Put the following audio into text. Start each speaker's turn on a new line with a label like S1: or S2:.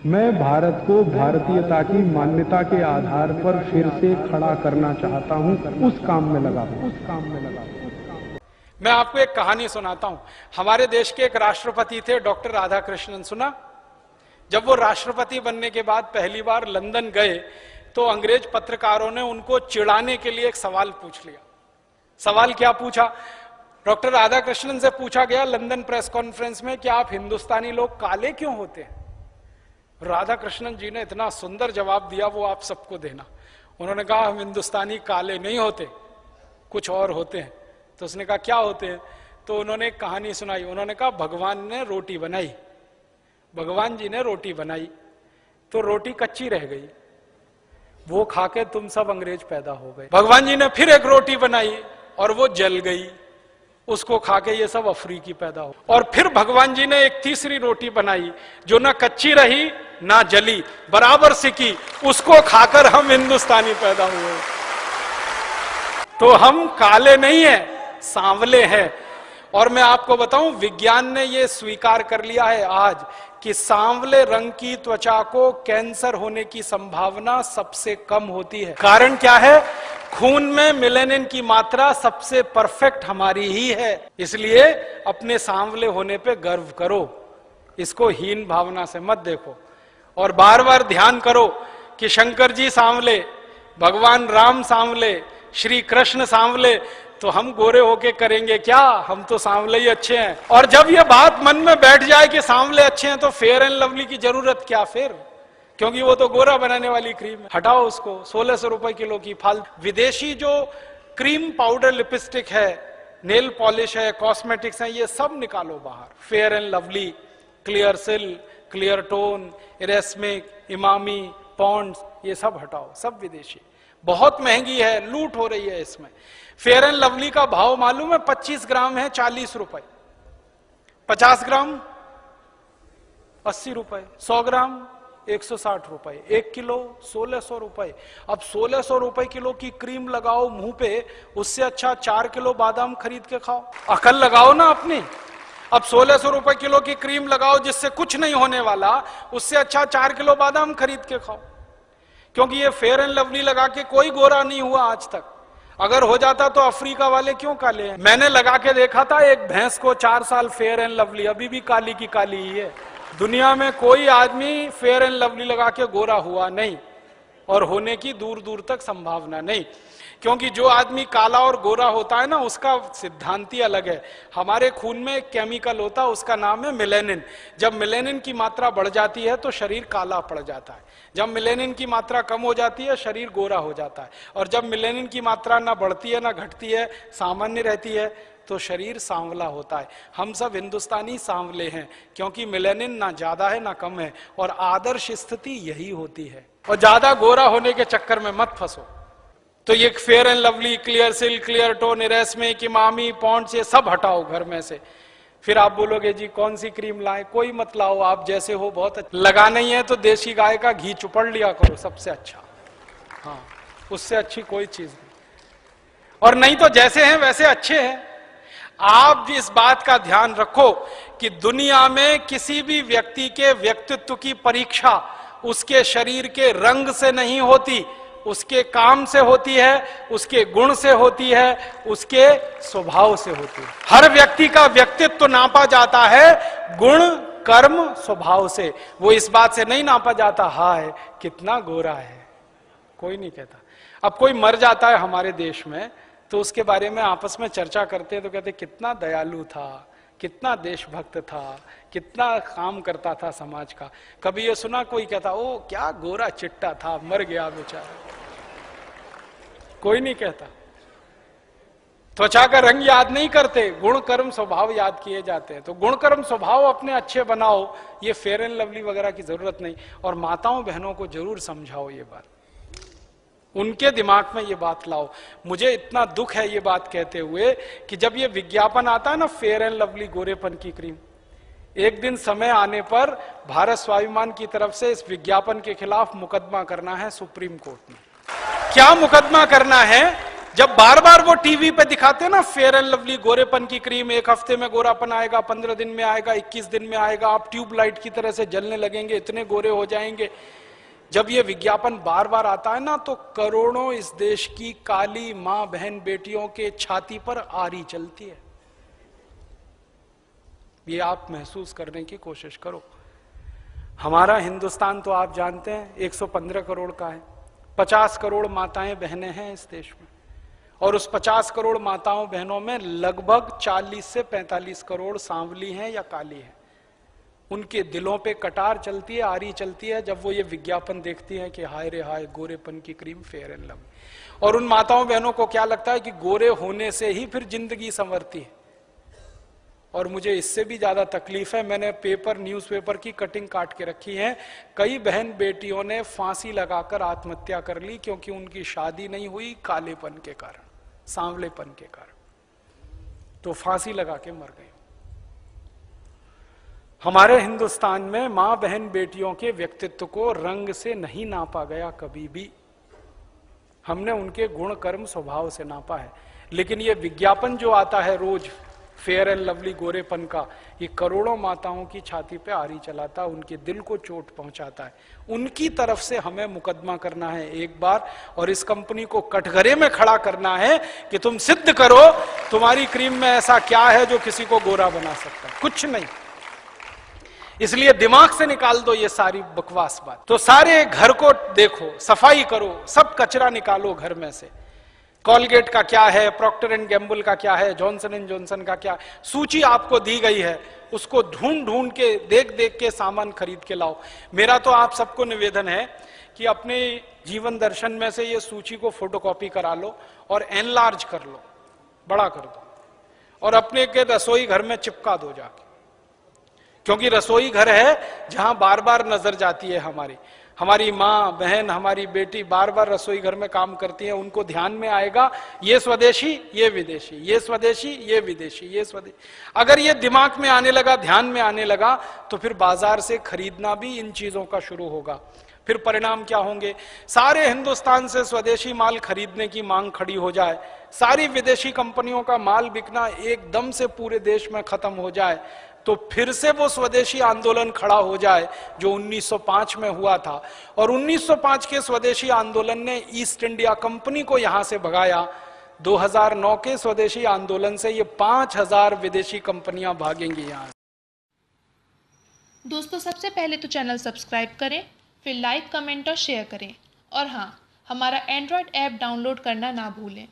S1: मैं भारत को भारतीयता की मान्यता के आधार पर फिर से खड़ा करना चाहता हूं, उस काम में लगा हूं।
S2: मैं आपको एक कहानी सुनाता हूं। हमारे देश के एक राष्ट्रपति थे, डॉक्टर राधाकृष्णन। सुना? जब वो राष्ट्रपति बनने के बाद पहली बार लंदन गए तो अंग्रेज पत्रकारों ने उनको चिढ़ाने के लिए एक सवाल पूछ लिया। सवाल क्या पूछा? डॉक्टर राधाकृष्णन से पूछा गया लंदन प्रेस कॉन्फ्रेंस में कि आप हिंदुस्तानी लोग काले क्यों होते हैं? राधाकृष्णन जी ने इतना सुंदर जवाब दिया, वो आप सबको देना। उन्होंने कहा हम हिंदुस्तानी काले नहीं होते, कुछ और होते हैं। तो उसने कहा क्या होते हैं? तो उन्होंने एक कहानी सुनाई। उन्होंने कहा भगवान ने रोटी बनाई, भगवान जी ने रोटी बनाई तो रोटी कच्ची रह गई, वो खाके तुम सब अंग्रेज पैदा हो गए। भगवान जी ने फिर एक रोटी बनाई और वो जल गई, उसको खाके ये सब अफ्रीकी पैदा हो। और फिर भगवान जी ने एक तीसरी रोटी बनाई जो ना कच्ची रही ना जली, बराबर सिकी, उसको खाकर हम हिंदुस्तानी पैदा हुए। तो हम काले नहीं हैं, सांवले हैं। और मैं आपको बताऊं, विज्ञान ने यह स्वीकार कर लिया है आज कि सांवले रंग की त्वचा को कैंसर होने की संभावना सबसे कम होती है। कारण क्या है? खून में मेलानिन की मात्रा सबसे परफेक्ट हमारी ही है। इसलिए अपने सांवले होने पे गर्व करो, इसको हीन भावना से मत देखो। और बार बार ध्यान करो कि शंकर जी सांवले, भगवान राम सांवले, श्री कृष्ण सांवले, तो हम गोरे होके करेंगे क्या? हम तो सांवले ही अच्छे हैं। और जब ये बात मन में बैठ जाए कि सांवले अच्छे हैं तो फेयर एंड लवली की जरूरत क्या फिर? क्योंकि वो तो गोरा बनाने वाली क्रीम है। हटाओ उसको। 1600 रुपए किलो की फालतू विदेशी जो क्रीम पाउडर लिपस्टिक है, नेल पॉलिश है, कॉस्मेटिक्स है, ये सब निकालो बाहर। फेयर एंड लवली, क्लियर सिल, क्लियर टोन, इरेस्मिक, इमामी, पॉन्ड्स, ये सब हटाओ, सब विदेशी। बहुत महंगी है, लूट हो रही है इसमें। फेयर एंड लवली का भाव मालूम है? 25 ग्राम है 40 रुपए, 50 ग्राम 80 रुपए, 100 ग्राम 160 रुपए, 1 किलो 1600 रुपए। अब 1600 रुपए किलो की क्रीम लगाओ मुंह पे, उससे अच्छा 4 किलो बादाम खरीद के खाओ। अकल लगाओ ना अपनी। अब 1600 रुपए किलो की क्रीम लगाओ जिससे कुछ नहीं होने वाला, उससे अच्छा 4 किलो बादाम खरीद के खाओ। क्योंकि ये फेयर एंड लवली लगा के कोई गोरा नहीं हुआ आज तक। अगर हो जाता तो अफ्रीका वाले क्यों काले हैं? मैंने लगा के देखा था एक भैंस को 4 साल फेयर एंड लवली, अभी भी काली की काली ही है। दुनिया में कोई आदमी फेयर एंड लवली लगा के गोरा हुआ नहीं, और होने की दूर दूर तक संभावना नहीं। क्योंकि जो आदमी काला और गोरा होता है ना, उसका सिद्धांत ही अलग है। हमारे खून में एक केमिकल होता है, उसका नाम है मेलानिन। जब मेलानिन की मात्रा बढ़ जाती है तो शरीर काला पड़ जाता है। जब मेलानिन की मात्रा कम हो जाती है शरीर गोरा हो जाता है। और जब मेलानिन की मात्रा ना बढ़ती है ना घटती है, सामान्य रहती है, तो शरीर सांवला होता है। हम सब हिंदुस्तानी सांवले हैं क्योंकि मेलानिन ना ज्यादा है ना कम है, और आदर्श स्थिति यही होती है। और ज्यादा गोरा होने के चक्कर में मत फंसो। तो ये फेयर एंड लवली, क्लियर सिल, क्लियर टोन, इरेस्मिक, इमामी, पॉन्ड्स, ये सब हटाओ घर में से। फिर आप बोलोगे जी कौन सी क्रीम लाए? कोई मत लाओ, आप जैसे हो बहुत अच्छा। लगा नहीं है तो देसी गाय का घी चुपड़ लिया करो, सबसे अच्छा। हाँ, उससे अच्छी कोई चीज नहीं। और नहीं तो जैसे हैं वैसे अच्छे हैं। आप इस बात का ध्यान रखो कि दुनिया में किसी भी व्यक्ति के व्यक्तित्व की परीक्षा उसके शरीर के रंग से नहीं होती, उसके काम से होती है, उसके गुण से होती है, उसके स्वभाव से होती है। हर व्यक्ति का व्यक्तित्व नापा जाता है गुण, कर्म, स्वभाव से। वो इस बात से नहीं नापा जाता हाय कितना गोरा है, कोई नहीं कहता। अब कोई मर जाता है हमारे देश में तो उसके बारे में आपस में चर्चा करते हैं तो कहते कितना दयालु था, कितना देशभक्त था, कितना काम करता था समाज का। कभी ये सुना कोई कहता ओ क्या गोरा चिट्टा था, मर गया बेचारा? कोई नहीं कहता। त्वचा का रंग याद नहीं करते, गुण कर्म स्वभाव याद किए जाते हैं। तो गुण कर्म स्वभाव अपने अच्छे बनाओ, ये फेयर एंड लवली वगैरह की जरूरत नहीं। और माताओं बहनों को जरूर समझाओ ये बात, उनके दिमाग में ये बात लाओ। मुझे इतना दुख है ये बात कहते हुए कि जब ये विज्ञापन आता है ना फेयर एंड लवली गोरेपन की क्रीम, एक दिन समय आने पर भारत स्वाभिमान की तरफ से इस विज्ञापन के खिलाफ मुकदमा करना है सुप्रीम कोर्ट में। क्या मुकदमा करना है? जब बार बार वो टीवी पे दिखाते हैं ना फेयर एंड लवली गोरेपन की क्रीम, 1 हफ्ते में गोरापन आएगा, 15 दिन में आएगा, 21 दिन में आएगा, आप ट्यूबलाइट की तरह से जलने लगेंगे, इतने गोरे हो जाएंगे। जब ये विज्ञापन बार बार आता है ना, तो करोड़ों इस देश की काली मां बहन बेटियों के छाती पर आरी चलती है। ये आप महसूस करने की कोशिश करो। हमारा हिंदुस्तान तो आप जानते हैं 115 करोड़ का है, 50 करोड़ माताएं बहनें हैं इस देश में, और उस 50 करोड़ माताओं बहनों में लगभग 40 से 45 करोड़ सांवली हैं या काली हैं। उनके दिलों पे कटार चलती है, आरी चलती है जब वो ये विज्ञापन देखती हैं कि हाय रे हाय गोरेपन की क्रीम फेयर एंड लवली। और उन माताओं बहनों को क्या लगता है कि गोरे होने से ही फिर जिंदगी संवरती है। और मुझे इससे भी ज्यादा तकलीफ है, मैंने न्यूज़पेपर की कटिंग काट के रखी है, कई बहन बेटियों ने फांसी लगाकर आत्महत्या कर ली क्योंकि उनकी शादी नहीं हुई कालेपन के कारण, सांवलेपन के कारण, तो फांसी लगा के मर गई। हमारे हिंदुस्तान में मां बहन बेटियों के व्यक्तित्व को रंग से नहीं नापा गया कभी भी, हमने उनके गुण कर्म स्वभाव से नापा है। लेकिन ये विज्ञापन जो आता है रोज फेयर एंड लवली गोरेपन का, ये करोड़ों माताओं की छाती पे आरी चलाता है, उनके दिल को चोट पहुंचाता है। उनकी तरफ से हमें मुकदमा करना है एक बार, और इस कंपनी को कटघरे में खड़ा करना है कि तुम सिद्ध करो तुम्हारी क्रीम में ऐसा क्या है जो किसी को गोरा बना सकता है। कुछ नहीं। इसलिए दिमाग से निकाल दो ये सारी बकवास बात। तो सारे घर को देखो, सफाई करो, सब कचरा निकालो घर में से। कॉलगेट का क्या है, प्रॉक्टर एंड गैम्बल का क्या है, जॉनसन एंड जॉनसन का क्या, सूची आपको दी गई है, उसको ढूंढ ढूंढ के देख देख के सामान खरीद के लाओ। मेरा तो आप सबको निवेदन है कि अपने जीवन दर्शन में से ये सूची को फोटोकॉपी करा लो और एनलार्ज कर लो, बड़ा कर दो, और अपने के रसोई घर में चिपका दो जाके, क्योंकि रसोई घर है जहां बार बार नजर जाती है हमारी माँ बहन, हमारी बेटी बार बार रसोई घर में काम करती है, उनको ध्यान में आएगा ये स्वदेशी ये विदेशी, ये स्वदेशी ये विदेशी, ये स्वदेशी। अगर ये दिमाग में आने लगा, ध्यान में आने लगा, तो फिर बाजार से खरीदना भी इन चीजों का शुरू होगा। फिर परिणाम क्या होंगे? सारे हिंदुस्तान से स्वदेशी माल खरीदने की मांग खड़ी हो जाए, सारी विदेशी कंपनियों का माल बिकना एकदम से पूरे देश में खत्म हो जाए, तो फिर से वो स्वदेशी आंदोलन खड़ा हो जाए जो 1905 में हुआ था। और 1905 के स्वदेशी आंदोलन ने ईस्ट इंडिया कंपनी को यहां से भगाया। 2009 के स्वदेशी आंदोलन से ये 5000 विदेशी कंपनियां भागेंगी यहां।
S3: दोस्तों, सबसे पहले तो चैनल सब्सक्राइब करें, फिर लाइक, कमेंट और शेयर करें। और हाँ, हमारा एंड्रॉयड ऐप डाउनलोड करना ना भूलें।